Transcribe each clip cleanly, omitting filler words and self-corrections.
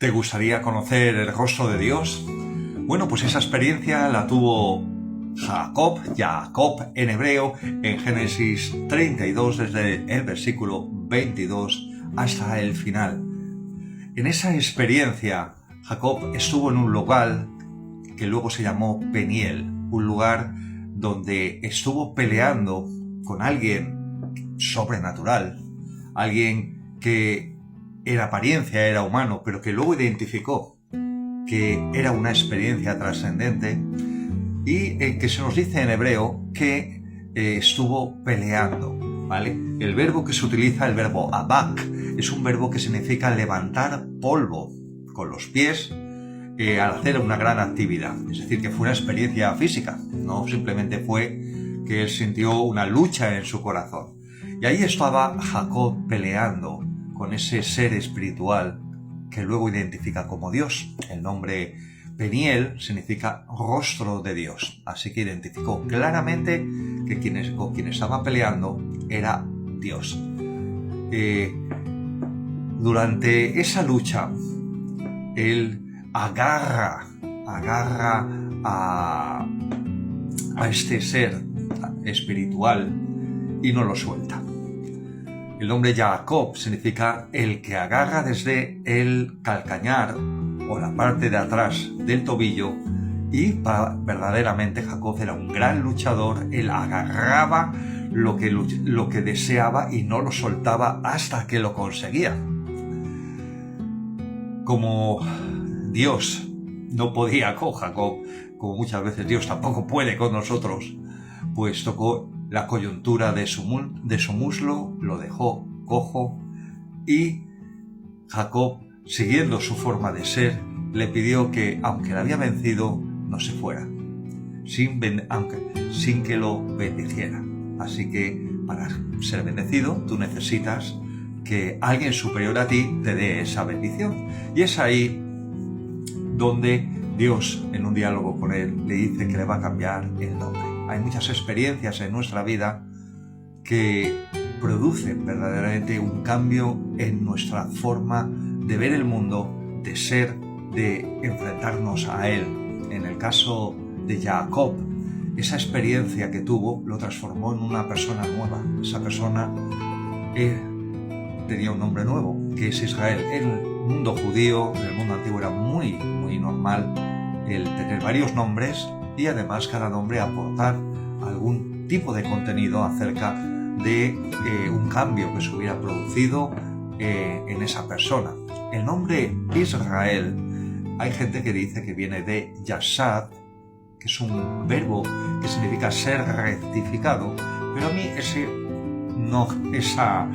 ¿Te gustaría conocer el rostro de Dios? Bueno, pues esa experiencia la tuvo Jacob en hebreo, en Génesis 32, desde el versículo 22 hasta el final. En esa experiencia, Jacob estuvo en un lugar que luego se llamó Peniel, un lugar donde estuvo peleando con alguien sobrenatural, alguien que en apariencia era humano, pero que luego identificó que era una experiencia trascendente y que se nos dice en hebreo que estuvo peleando, ¿vale? El verbo que se utiliza, el verbo abak, es un verbo que significa levantar polvo con los pies al hacer una gran actividad. Es decir, que fue una experiencia física, no simplemente fue que él sintió una lucha en su corazón. Y ahí estaba Jacob peleando con ese ser espiritual que luego identifica como Dios. El nombre Peniel significa rostro de Dios, así que identificó claramente que con quien estaba peleando era Dios. Durante esa lucha, él agarra a este ser espiritual y no lo suelta. El nombre Jacob significa el que agarra desde el calcañar o la parte de atrás del tobillo, y verdaderamente Jacob era un gran luchador. Él agarraba lo que deseaba y no lo soltaba hasta que lo conseguía. Como Dios no podía con Jacob, como muchas veces Dios tampoco puede con nosotros, pues tocó la coyuntura de su muslo, lo dejó cojo, y Jacob, siguiendo su forma de ser, le pidió que, aunque le había vencido, no se fuera, sin que lo bendiciera. Así que para ser bendecido tú necesitas que alguien superior a ti te dé esa bendición. Y es ahí donde Dios, en un diálogo con él, le dice que le va a cambiar el nombre. Hay muchas experiencias en nuestra vida que producen verdaderamente un cambio en nuestra forma de ver el mundo, de ser, de enfrentarnos a él. En el caso de Jacob, esa experiencia que tuvo lo transformó en una persona nueva. Esa persona tenía un nombre nuevo, que es Israel. En el mundo judío, en el mundo antiguo, era muy normal el tener varios nombres y además cada nombre aportar algún tipo de contenido acerca de un cambio que se hubiera producido en esa persona. El nombre Israel, hay gente que dice que viene de yashad, que es un verbo que significa ser rectificado, pero a mí esa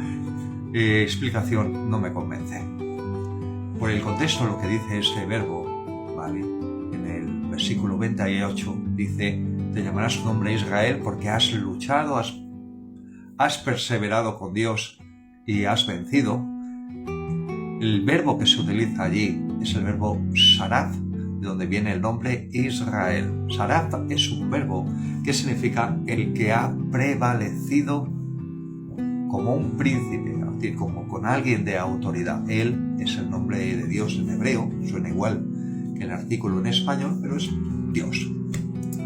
explicación no me convence. Por el contexto, lo que dice este verbo, ¿vale? En el versículo 28 dice: te llamarás su nombre Israel porque has luchado, has perseverado con Dios y has vencido. El verbo que se utiliza allí es el verbo saraf, de donde viene el nombre Israel. Saraf es un verbo que significa el que ha prevalecido como un príncipe, es decir, como con alguien de autoridad. Él es el nombre de Dios en hebreo, suena igual que el artículo en español, pero es Dios.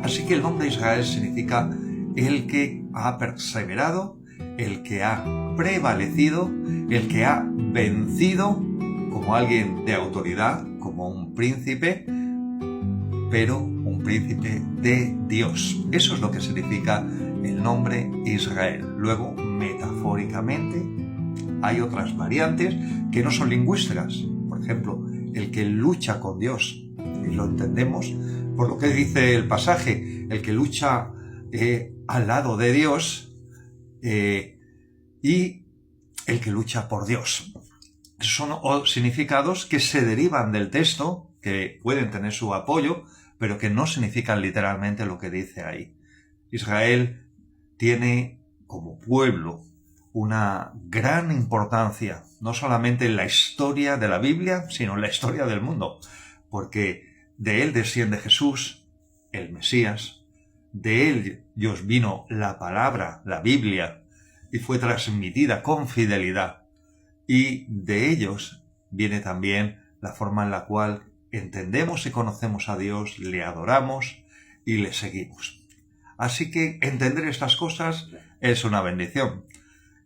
Así que el nombre Israel significa el que ha perseverado, el que ha prevalecido, el que ha vencido como alguien de autoridad, como un príncipe, pero un príncipe de Dios. Eso es lo que significa el nombre Israel. Luego, metafóricamente, hay otras variantes que no son lingüísticas. Por ejemplo, el que lucha con Dios, y lo entendemos por lo que dice el pasaje, el que lucha al lado de Dios y el que lucha por Dios. Son significados que se derivan del texto, que pueden tener su apoyo, pero que no significan literalmente lo que dice ahí. Israel tiene como pueblo una gran importancia, no solamente en la historia de la Biblia, sino en la historia del mundo, porque de él desciende Jesús, el Mesías, de él vino la palabra, la Biblia, y fue transmitida con fidelidad, y de ellos viene también la forma en la cual entendemos y conocemos a Dios, le adoramos y le seguimos. Así que entender estas cosas es una bendición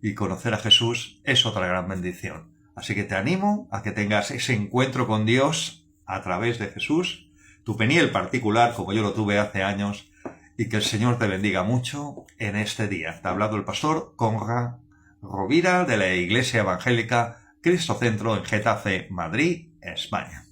y conocer a Jesús es otra gran bendición. Así que te animo a que tengas ese encuentro con Dios a través de Jesús, tu peniel particular como yo lo tuve hace años, y que el Señor te bendiga mucho en este día. Te ha hablado el pastor Conrad Rovira de la Iglesia Evangélica Cristo Centro en Getafe, Madrid, España.